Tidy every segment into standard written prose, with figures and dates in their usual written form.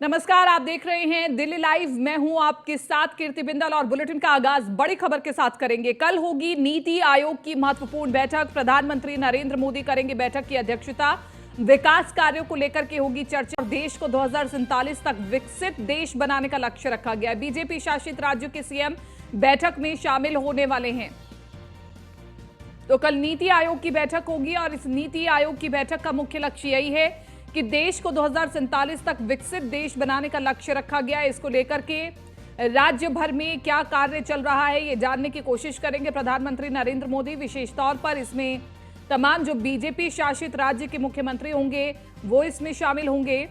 नमस्कार, आप देख रहे हैं दिल्ली लाइव। मैं हूं आपके साथ कीर्ति बिंदल और बुलेटिन का आगाज बड़ी खबर के साथ करेंगे। कल होगी नीति आयोग की महत्वपूर्ण बैठक। प्रधानमंत्री नरेंद्र मोदी करेंगे बैठक की अध्यक्षता। विकास कार्यों को लेकर के होगी चर्चा। देश को 2047 तक विकसित देश बनाने का लक्ष्य रखा गया है। बीजेपी शासित राज्यों के सीएम बैठक में शामिल होने वाले हैं। तो कल नीति आयोग की बैठक होगी और इस नीति आयोग की बैठक का मुख्य लक्ष्य यही है कि देश को 2047 तक विकसित देश बनाने का लक्ष्य रखा गया है। इसको लेकर के राज्य भर में क्या कार्य चल रहा है ये जानने की कोशिश करेंगे प्रधानमंत्री नरेंद्र मोदी। विशेष तौर पर इसमें तमाम जो बीजेपी शासित राज्य के मुख्यमंत्री होंगे वो इसमें शामिल होंगे।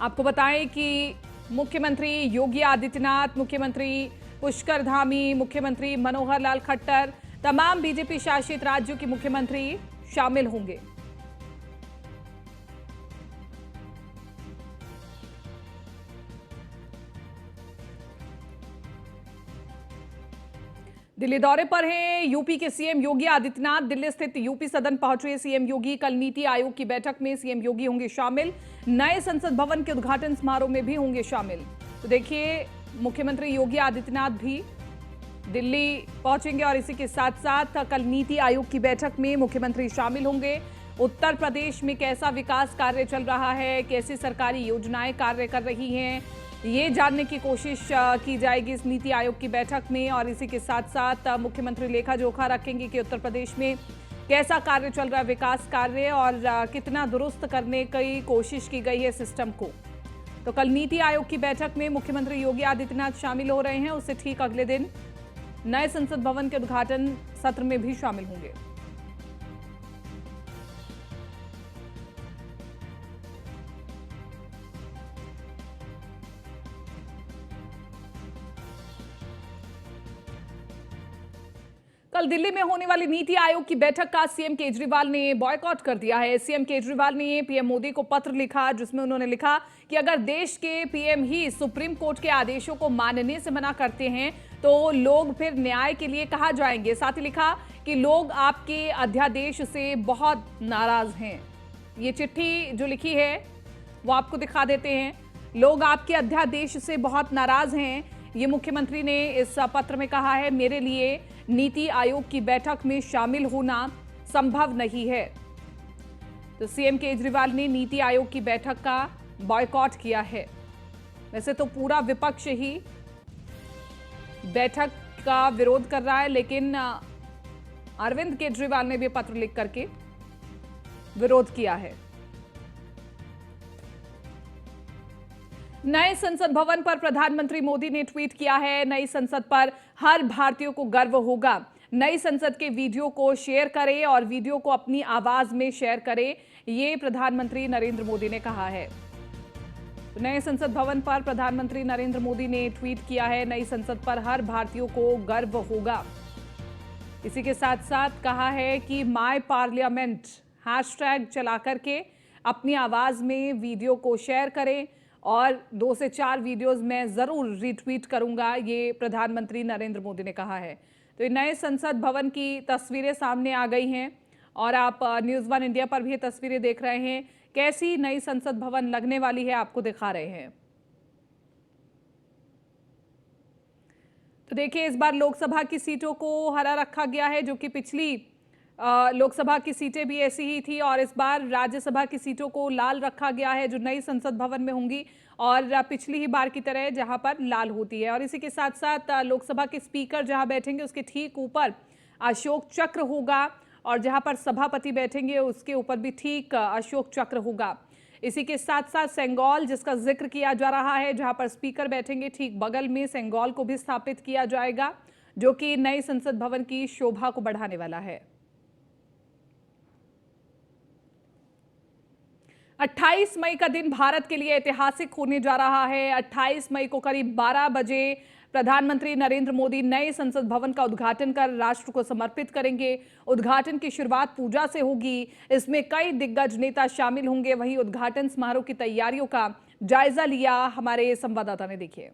आपको बताएं कि मुख्यमंत्री योगी आदित्यनाथ, मुख्यमंत्री पुष्कर धामी, मुख्यमंत्री मनोहर लाल खट्टर, तमाम बीजेपी शासित राज्यों के मुख्यमंत्री शामिल होंगे। दिल्ली दौरे पर हैं यूपी के सीएम योगी आदित्यनाथ। दिल्ली स्थित यूपी सदन पहुंचे सीएम योगी। कल नीति आयोग की बैठक में सीएम योगी होंगे शामिल। नए संसद भवन के उद्घाटन समारोह में भी होंगे शामिल। तो देखिए, मुख्यमंत्री योगी आदित्यनाथ भी दिल्ली पहुंचेंगे और इसी के साथ साथ कल नीति आयोग की बैठक में मुख्यमंत्री शामिल होंगे। उत्तर प्रदेश में कैसा विकास कार्य चल रहा है, कैसी सरकारी योजनाएं कार्य कर रही हैं, ये जानने की कोशिश की जाएगी इस नीति आयोग की बैठक में। और इसी के साथ साथ मुख्यमंत्री लेखा जोखा रखेंगे कि उत्तर प्रदेश में कैसा कार्य चल रहा है, विकास कार्य, और कितना दुरुस्त करने की कोशिश की गई है सिस्टम को। तो कल नीति आयोग की बैठक में मुख्यमंत्री योगी आदित्यनाथ शामिल हो रहे हैं। उससे ठीक अगले दिन नए संसद भवन के उद्घाटन सत्र में भी शामिल होंगे। कल दिल्ली में होने वाली नीति आयोग की बैठक का सीएम केजरीवाल ने बॉयकॉट कर दिया है। सीएम केजरीवाल ने पीएम मोदी को पत्र लिखा जिसमें उन्होंने लिखा कि अगर देश के पीएम ही सुप्रीम कोर्ट के आदेशों को मानने से मना करते हैं तो लोग फिर न्याय के लिए कहां जाएंगे। साथ ही लिखा कि लोग आपके अध्यादेश से बहुत नाराज हैं। ये चिट्ठी जो लिखी है वो आपको दिखा देते हैं। लोग आपके अध्यादेश से बहुत नाराज हैं, ये मुख्यमंत्री ने इस पत्र में कहा है। मेरे लिए नीति आयोग की बैठक में शामिल होना संभव नहीं है। तो सीएम केजरीवाल ने नीति आयोग की बैठक का बॉयकॉट किया है। वैसे तो पूरा विपक्ष ही बैठक का विरोध कर रहा है, लेकिन अरविंद केजरीवाल ने भी पत्र लिख करके विरोध किया है। नए संसद भवन पर प्रधानमंत्री मोदी ने ट्वीट किया है, नई संसद पर हर भारतीय को गर्व होगा। नई संसद के वीडियो को शेयर करें और वीडियो को अपनी आवाज में शेयर करें, ये प्रधानमंत्री नरेंद्र मोदी ने कहा है। तो नए संसद भवन पर प्रधानमंत्री नरेंद्र मोदी ने ट्वीट किया है, नई संसद पर हर भारतीय को गर्व होगा। इसी के साथ साथ कहा है कि माय पार्लियामेंट हैशटैग चला करके अपनी आवाज में वीडियो को शेयर करें और 2 से 4 वीडियोस मैं जरूर रीट्वीट करूंगा, ये प्रधानमंत्री नरेंद्र मोदी ने कहा है। तो ये नए संसद भवन की तस्वीरें सामने आ गई हैं और आप न्यूज़ वन इंडिया पर भी ये तस्वीरें देख रहे हैं। कैसी नई संसद भवन लगने वाली है आपको दिखा रहे हैं। तो देखिए, इस बार लोकसभा की सीटों को हरा रखा गया है, जो कि पिछली लोकसभा की सीटें भी ऐसी ही थी, और इस बार राज्यसभा की सीटों को लाल रखा गया है जो नई संसद भवन में होंगी, और पिछली ही बार की तरह जहां पर लाल होती है। और इसी के साथ साथ लोकसभा के स्पीकर जहां बैठेंगे उसके ठीक ऊपर अशोक चक्र होगा, और जहां पर सभापति बैठेंगे उसके ऊपर भी ठीक अशोक चक्र होगा। इसी के साथ साथ सेंगोल जिसका जिक्र किया जा रहा है, जहां पर स्पीकर बैठेंगे ठीक बगल में सेंगोल को भी स्थापित किया जाएगा, जो कि नई संसद भवन की शोभा को बढ़ाने वाला है। 28 मई का दिन भारत के लिए ऐतिहासिक होने जा रहा है। 28 मई को करीब 12 बजे प्रधानमंत्री नरेंद्र मोदी नए संसद भवन का उद्घाटन कर राष्ट्र को समर्पित करेंगे। उद्घाटन की शुरुआत पूजा से होगी। इसमें कई दिग्गज नेता शामिल होंगे। वहीं उद्घाटन समारोह की तैयारियों का जायजा लिया हमारे संवाददाता ने। देखिए,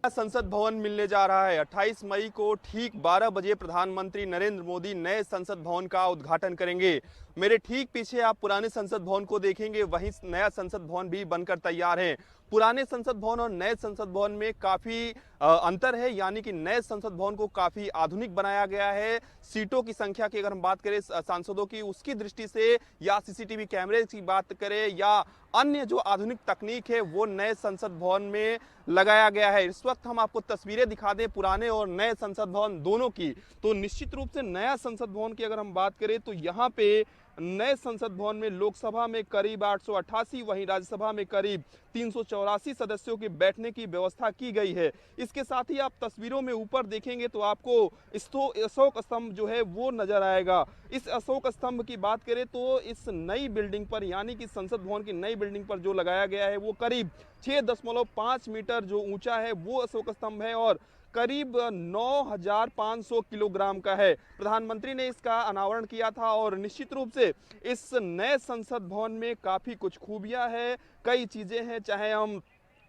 संसद भवन मिलने जा रहा है। 28 मई को ठीक 12 बजे प्रधानमंत्री नरेंद्र मोदी नए संसद भवन का उद्घाटन करेंगे। मेरे ठीक पीछे आप पुराने संसद भवन को देखेंगे, वहीं नया संसद भवन भी बनकर तैयार है। पुराने संसद भवन और नए संसद भवन में काफी अंतर है, यानी कि नए संसद भवन को काफी आधुनिक बनाया गया है। सीटों की संख्या की अगर हम बात करें सांसदों की, उसकी दृष्टि से, या सीसीटीवी कैमरे की बात करें, या अन्य जो आधुनिक तकनीक है वो नए संसद भवन में लगाया गया है। इस वक्त हम आपको तस्वीरें दिखा दें पुराने और नए संसद भवन दोनों की, तो निश्चित रूप से नया संसद भवन की अगर हम बात करें तो यहाँ पे नए संसद भवन में लोकसभा में करीब 888, वहीं राज्यसभा में करीब 384 सदस्यों के बैठने की व्यवस्था की गई है। इसके साथ ही आप तस्वीरों में ऊपर देखेंगे तो आपको अशोक स्तंभ जो है वो नजर आएगा। इस अशोक स्तंभ की बात करें तो इस नई बिल्डिंग पर, यानी कि संसद भवन की नई बिल्डिंग पर जो लगाया गया है वो करीब 6.5 मीटर जो ऊंचा है वो अशोक स्तंभ है और करीब 9,500 किलोग्राम का है। प्रधानमंत्री ने इसका अनावरण किया था और निश्चित रूप से इस नए संसद भवन में काफी कुछ खूबियां हैं, कई चीजें हैं। चाहे हम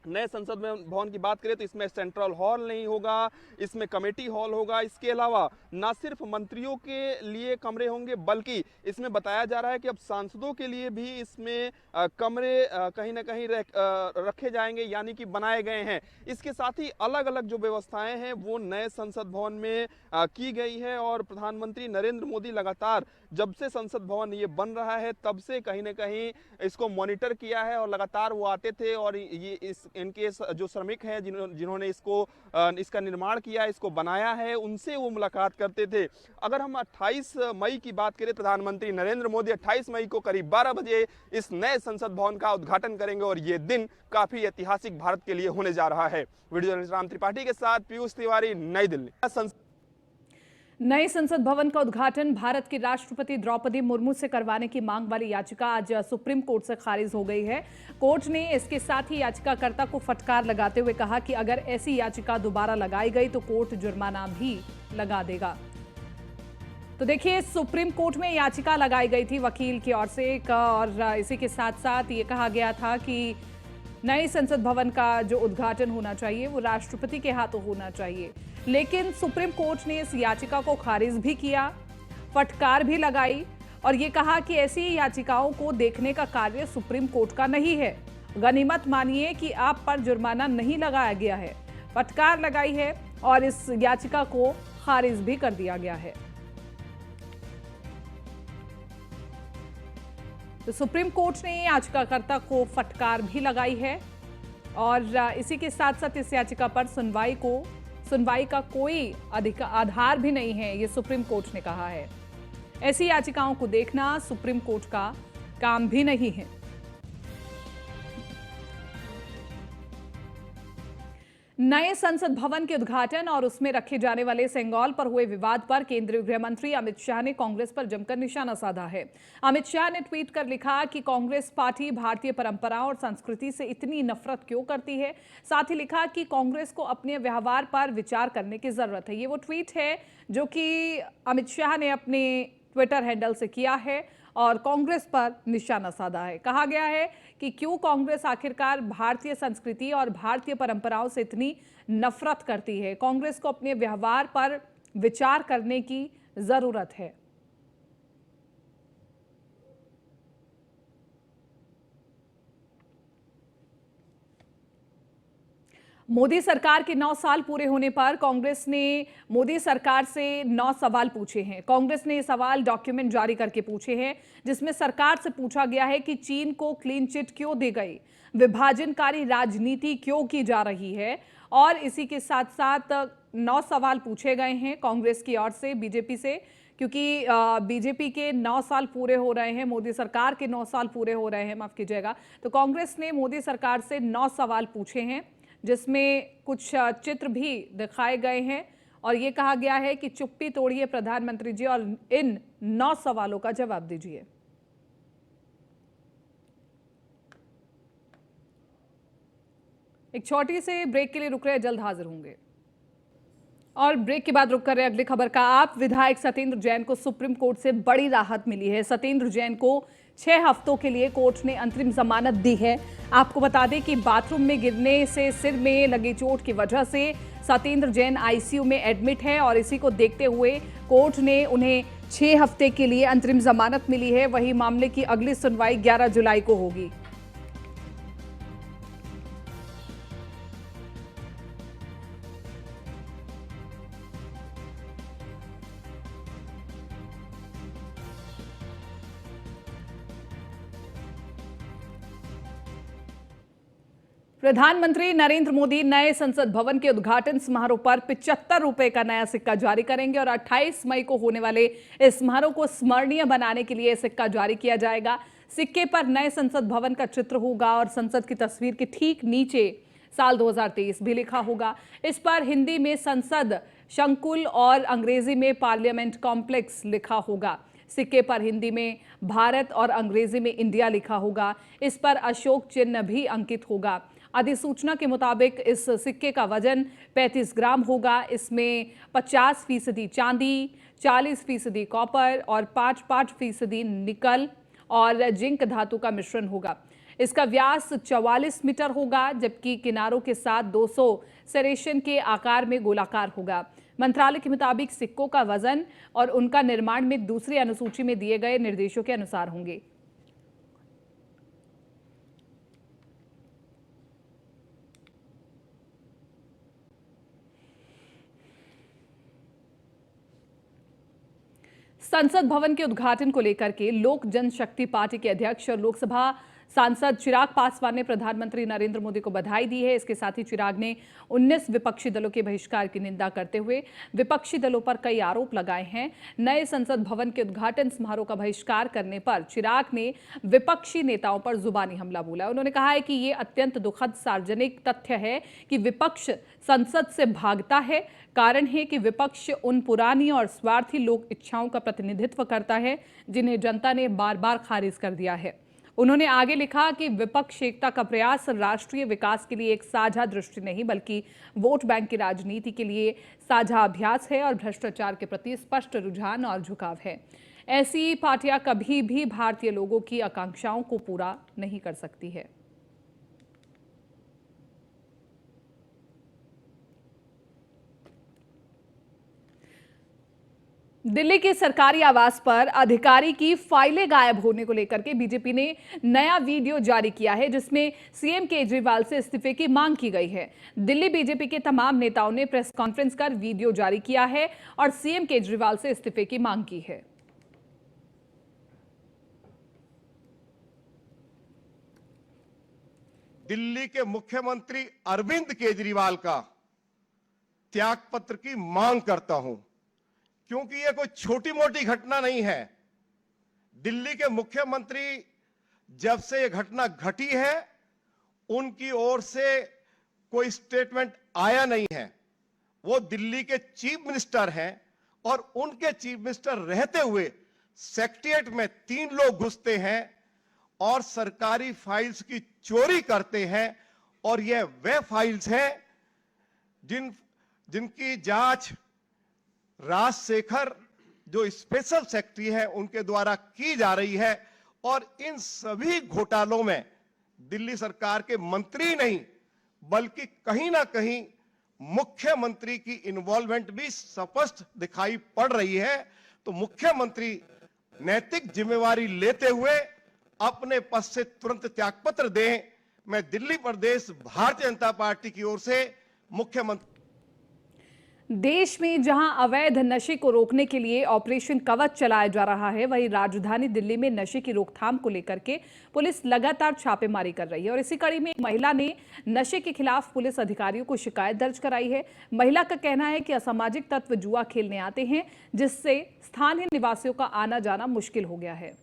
नए संसद भवन की बात करें तो इसमें सेंट्रल हॉल नहीं होगा, इसमें कमेटी हॉल होगा। इसके अलावा ना सिर्फ मंत्रियों के लिए कमरे होंगे, बल्कि इसमें बताया जा रहा है कि अब सांसदों के लिए भी इसमें कमरे कहीं ना कहीं रखे जाएंगे, यानी कि बनाए गए हैं। इसके साथ ही अलग अलग जो व्यवस्थाएं हैं वो नए संसद भवन में की गई है और प्रधानमंत्री नरेंद्र मोदी लगातार जब से संसद भवन ये बन रहा है तब से कहीं ना कहीं इसको मॉनिटर किया है और लगातार वो आते थे और ये इनके जो श्रमिक हैं जिन्होंने इसका निर्माण किया, इसको बनाया है, उनसे वो मुलाकात करते थे। अगर हम 28 मई की बात करें, प्रधानमंत्री नरेंद्र मोदी 28 मई को करीब 12 बजे इस नए संसद भवन का उद्घाटन करेंगे और ये दिन काफी ऐतिहासिक भारत के लिए होने जा रहा है। वीडियो जर्नलिस्ट राम त्रिपाठी के साथ पीयूष तिवारी, नई दिल्ली। नए संसद भवन का उद्घाटन भारत की राष्ट्रपति द्रौपदी मुर्मू से करवाने की मांग वाली याचिका आज सुप्रीम कोर्ट से खारिज हो गई है। कोर्ट ने इसके साथ ही याचिकाकर्ता को फटकार लगाते हुए कहा कि अगर ऐसी याचिका दोबारा लगाई गई तो कोर्ट जुर्माना भी लगा देगा। तो देखिए, सुप्रीम कोर्ट में याचिका लगाई गई थी वकील की ओर से और इसी के साथ साथ ये कहा गया था कि नए संसद भवन का जो उद्घाटन होना चाहिए वो राष्ट्रपति के हाथों होना चाहिए, लेकिन सुप्रीम कोर्ट ने इस याचिका को खारिज भी किया, फटकार भी लगाई और ये कहा कि ऐसी याचिकाओं को देखने का कार्य सुप्रीम कोर्ट का नहीं है। गनीमत मानिए कि आप पर जुर्माना नहीं लगाया गया है। फटकार लगाई है और इस याचिका को खारिज भी कर दिया गया है। तो सुप्रीम कोर्ट ने याचिकाकर्ता को फटकार भी लगाई है और इसी के साथ साथ इस याचिका पर सुनवाई का कोई आधार भी नहीं है, ये सुप्रीम कोर्ट ने कहा है। ऐसी याचिकाओं को देखना सुप्रीम कोर्ट का काम भी नहीं है। नए संसद भवन के उद्घाटन और उसमें रखे जाने वाले सेंगोल पर हुए विवाद पर केंद्रीय गृह मंत्री अमित शाह ने कांग्रेस पर जमकर निशाना साधा है। अमित शाह ने ट्वीट कर लिखा कि कांग्रेस पार्टी भारतीय परंपराओं और संस्कृति से इतनी नफरत क्यों करती है। साथ ही लिखा कि कांग्रेस को अपने व्यवहार पर विचार करने की जरूरत है। ये वो ट्वीट है जो कि अमित शाह ने अपने ट्विटर हैंडल से किया है और कांग्रेस पर निशाना साधा है। कहा गया है कि क्यों कांग्रेस आखिरकार भारतीय संस्कृति और भारतीय परंपराओं से इतनी नफरत करती है। कांग्रेस को अपने व्यवहार पर विचार करने की जरूरत है। मोदी सरकार के 9 साल पूरे होने पर कांग्रेस ने मोदी सरकार से 9 सवाल पूछे हैं। कांग्रेस ने ये सवाल डॉक्यूमेंट जारी करके पूछे हैं जिसमें सरकार से पूछा गया है कि चीन को क्लीन चिट क्यों दी गई, विभाजनकारी राजनीति क्यों की जा रही है और इसी के साथ साथ 9 सवाल पूछे गए हैं कांग्रेस की ओर से बीजेपी से, क्योंकि बीजेपी के 9 साल पूरे हो रहे हैं, मोदी सरकार के 9 साल पूरे हो रहे हैं, माफ कीजिएगा। तो कांग्रेस ने मोदी सरकार से 9 सवाल पूछे हैं जिसमें कुछ चित्र भी दिखाए गए हैं और ये कहा गया है कि चुप्पी तोड़िए प्रधानमंत्री जी और इन 9 सवालों का जवाब दीजिए। एक छोटी से ब्रेक के लिए रुक रहे हैं, जल्द हाजिर होंगे। और ब्रेक के बाद रुक कर रहे अगली खबर का आप। विधायक सत्येंद्र जैन को सुप्रीम कोर्ट से बड़ी राहत मिली है। सत्येंद्र जैन को 6 हफ्तों के लिए कोर्ट ने अंतरिम जमानत दी है। आपको बता दें कि बाथरूम में गिरने से सिर में लगी चोट की वजह से सत्येंद्र जैन आईसीयू में एडमिट है और इसी को देखते हुए कोर्ट ने उन्हें 6 हफ्ते के लिए अंतरिम जमानत मिली है। वहीं मामले की अगली सुनवाई 11 जुलाई को होगी। प्रधानमंत्री नरेंद्र मोदी नए संसद भवन के उद्घाटन समारोह पर 75 रुपए का नया सिक्का जारी करेंगे और 28 मई को होने वाले इस समारोह को स्मरणीय बनाने के लिए सिक्का जारी किया जाएगा। सिक्के पर नए संसद भवन का चित्र होगा और संसद की तस्वीर के ठीक नीचे साल 2023 भी लिखा होगा। इस पर हिंदी में संसद संकुल और अंग्रेजी में पार्लियामेंट कॉम्प्लेक्स लिखा होगा। सिक्के पर हिंदी में भारत और अंग्रेजी में इंडिया लिखा होगा। इस पर अशोक चिन्ह भी अंकित होगा। अधिसूचना के मुताबिक इस सिक्के का वजन 35 ग्राम होगा। इसमें 50% चांदी, 40% कॉपर और 5% निकल और जिंक धातु का मिश्रण होगा। इसका व्यास 44 मीटर होगा, जबकि किनारों के साथ 200 सेरेशन के आकार में गोलाकार होगा। मंत्रालय के मुताबिक सिक्कों का वजन और उनका निर्माण में दूसरी अनुसूची में दिए गए निर्देशों के अनुसार होंगे। संसद भवन के उद्घाटन को लेकर के लोक जनशक्ति पार्टी के अध्यक्ष और लोकसभा सांसद चिराग पासवान ने प्रधानमंत्री नरेंद्र मोदी को बधाई दी है। इसके साथ ही चिराग ने 19 विपक्षी दलों के बहिष्कार की निंदा करते हुए विपक्षी दलों पर कई आरोप लगाए हैं। नए संसद भवन के उद्घाटन समारोह का बहिष्कार करने पर चिराग ने विपक्षी नेताओं पर जुबानी हमला बोला। उन्होंने कहा है कि ये अत्यंत दुखद सार्वजनिक तथ्य है कि विपक्ष संसद से भागता है। कारण है कि विपक्ष उन पुरानी और स्वार्थी लोक इच्छाओं का प्रतिनिधित्व करता है जिन्हें जनता ने बार बार खारिज कर दिया है। उन्होंने आगे लिखा कि विपक्ष एकता का प्रयास राष्ट्रीय विकास के लिए एक साझा दृष्टि नहीं बल्कि वोट बैंक की राजनीति के लिए साझा अभ्यास है और भ्रष्टाचार के प्रति स्पष्ट रुझान और झुकाव है। ऐसी पार्टियां कभी भी भारतीय लोगों की आकांक्षाओं को पूरा नहीं कर सकती है। दिल्ली के सरकारी आवास पर अधिकारी की फाइलें गायब होने को लेकर के बीजेपी ने नया वीडियो जारी किया है, जिसमें सीएम केजरीवाल से इस्तीफे की मांग की गई है। दिल्ली बीजेपी के तमाम नेताओं ने प्रेस कॉन्फ्रेंस कर वीडियो जारी किया है और सीएम केजरीवाल से इस्तीफे की मांग की है। दिल्ली के मुख्यमंत्री अरविंद केजरीवाल का त्यागपत्र की मांग करता हूं, क्योंकि यह कोई छोटी मोटी घटना नहीं है। दिल्ली के मुख्यमंत्री जब से यह घटना घटी है, उनकी ओर से कोई स्टेटमेंट आया नहीं है। वो दिल्ली के चीफ मिनिस्टर हैं और उनके चीफ मिनिस्टर रहते हुए सेक्रेटेरिएट में 3 लोग घुसते हैं और सरकारी फाइल्स की चोरी करते हैं। और यह वे फाइल्स हैं जिनकी जांच राजशेखर जो स्पेशल सेक्रेटरी है उनके द्वारा की जा रही है। और इन सभी घोटालों में दिल्ली सरकार के मंत्री नहीं बल्कि कहीं ना कहीं मुख्यमंत्री की इन्वॉल्वमेंट भी स्पष्ट दिखाई पड़ रही है। तो मुख्यमंत्री नैतिक जिम्मेवारी लेते हुए अपने पद से तुरंत त्यागपत्र दें। मैं दिल्ली प्रदेश भारतीय जनता पार्टी की ओर से मुख्यमंत्री। देश में जहां अवैध नशे को रोकने के लिए ऑपरेशन कवच चलाया जा रहा है, वहीं राजधानी दिल्ली में नशे की रोकथाम को लेकर के पुलिस लगातार छापेमारी कर रही है। और इसी कड़ी में एक महिला ने नशे के खिलाफ पुलिस अधिकारियों को शिकायत दर्ज कराई है। महिला का कहना है कि असामाजिक तत्व जुआ खेलने आते हैं, जिससे स्थानीय निवासियों का आना जाना मुश्किल हो गया है।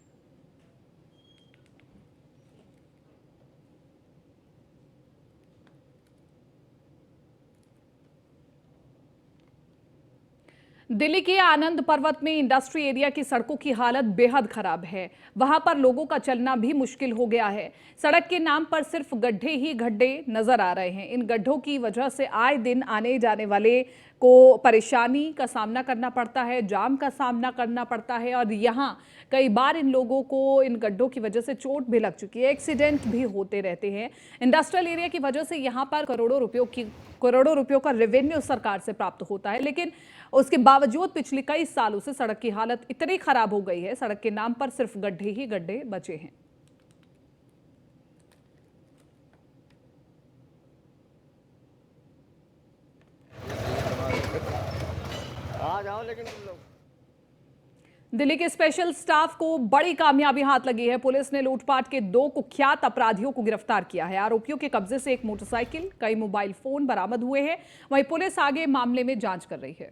दिल्ली के आनंद पर्वत में इंडस्ट्री एरिया की सड़कों की हालत बेहद खराब है। वहां पर लोगों का चलना भी मुश्किल हो गया है। सड़क के नाम पर सिर्फ गड्ढे ही गड्ढे नजर आ रहे हैं। इन गड्ढों की वजह से आए दिन आने जाने वाले को परेशानी का सामना करना पड़ता है, जाम का सामना करना पड़ता है और यहाँ कई बार इन लोगों को इन गड्ढों की वजह से चोट भी लग चुकी है, एक्सीडेंट भी होते रहते हैं। इंडस्ट्रियल एरिया की वजह से यहाँ पर करोड़ों रुपयों का रेवेन्यू सरकार से प्राप्त होता है, लेकिन उसके बावजूद पिछले कई सालों से सड़क की हालत इतनी खराब हो गई है, सड़क के नाम पर सिर्फ गड्ढे ही गड्ढे बचे हैं। आ जाओ लेकिन तुम लोग। दिल्ली के स्पेशल स्टाफ को बड़ी कामयाबी हाथ लगी है। पुलिस ने लूटपाट के 2 कुख्यात अपराधियों को गिरफ्तार किया है। आरोपियों के कब्जे से एक मोटरसाइकिल, कई मोबाइल फोन बरामद हुए हैं। वहीं पुलिस आगे मामले में जांच कर रही है।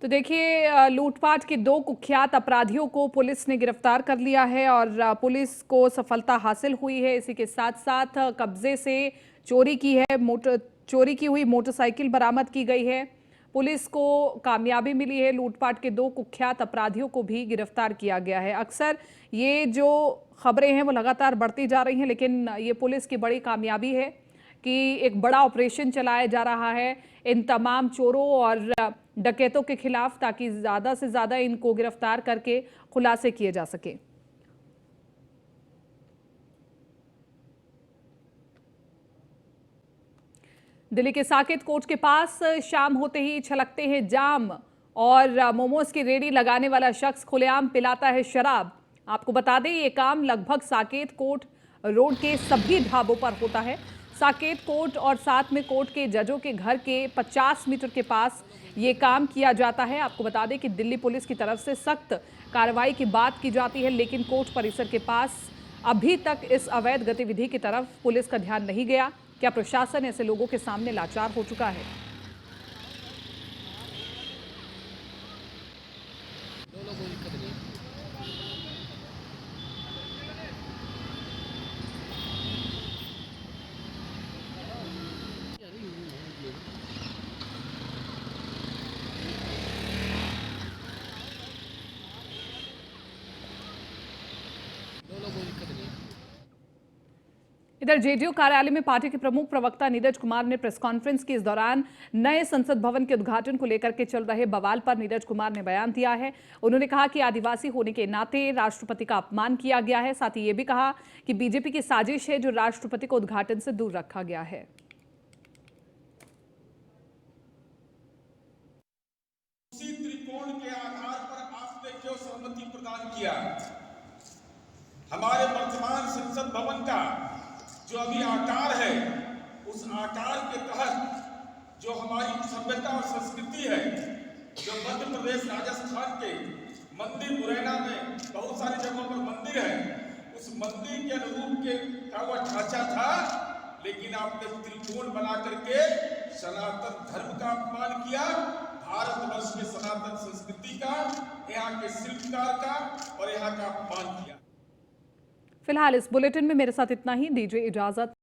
तो देखिए, लूटपाट के 2 कुख्यात अपराधियों को पुलिस ने गिरफ्तार कर लिया है और पुलिस को सफलता हासिल हुई है। इसी के साथ साथ कब्जे से चोरी की हुई मोटरसाइकिल बरामद की गई है। पुलिस को कामयाबी मिली है। लूटपाट के 2 कुख्यात अपराधियों को भी गिरफ्तार किया गया है। अक्सर ये जो खबरें हैं वो लगातार बढ़ती जा रही हैं, लेकिन ये पुलिस की बड़ी कामयाबी है कि एक बड़ा ऑपरेशन चलाया जा रहा है इन तमाम चोरों और डकैतों के खिलाफ, ताकि ज्यादा से ज्यादा इनको गिरफ्तार करके खुलासे किए जा सके। दिल्ली के साकेत कोर्ट के पास शाम होते ही छलकते हैं जाम और मोमोज की रेडी लगाने वाला शख्स खुलेआम पिलाता है शराब। आपको बता दें, ये काम लगभग साकेत कोर्ट रोड के सभी ढाबों पर होता है। साकेत कोर्ट और साथ में कोर्ट के जजों के घर के 50 मीटर के पास ये काम किया जाता है। आपको बता दें कि दिल्ली पुलिस की तरफ से सख्त कार्रवाई की बात की जाती है, लेकिन कोर्ट परिसर के पास अभी तक इस अवैध गतिविधि की तरफ पुलिस का ध्यान नहीं गया। क्या प्रशासन ऐसे लोगों के सामने लाचार हो चुका है? इधर जेडीयू कार्यालय में पार्टी के प्रमुख प्रवक्ता नीरज कुमार ने प्रेस कॉन्फ्रेंस की। इस दौरान नए संसद भवन के उद्घाटन को लेकर के चल रहे बवाल पर नीरज कुमार ने बयान दिया है। उन्होंने कहा कि आदिवासी होने के नाते राष्ट्रपति का अपमान किया गया है। साथ ही ये भी कहा कि बीजेपी की साजिश है जो राष्ट्रपति को उद्घाटन से दूर रखा गया है। उसी त्रिकोण के आधार पर आपने क्यों सहमति प्रदान किया? हमारे वर्तमान संसद भवन का जो अभी आकार है, उस आकार के तहत जो हमारी सभ्यता और संस्कृति है, जो मध्य प्रदेश राजस्थान के मंदिर मुरैना में बहुत सारी जगहों पर मंदिर है, उस मंदिर के अनुरूप का वह ढांचा था, लेकिन आपने त्रिकोण बना करके सनातन धर्म का अपमान किया, भारतवर्ष के सनातन संस्कृति का, यहाँ के शिल्पकार का और यहाँ का अपमान किया। फिलहाल इस बुलेटिन में मेरे साथ इतना ही। दीजिए इजाजत।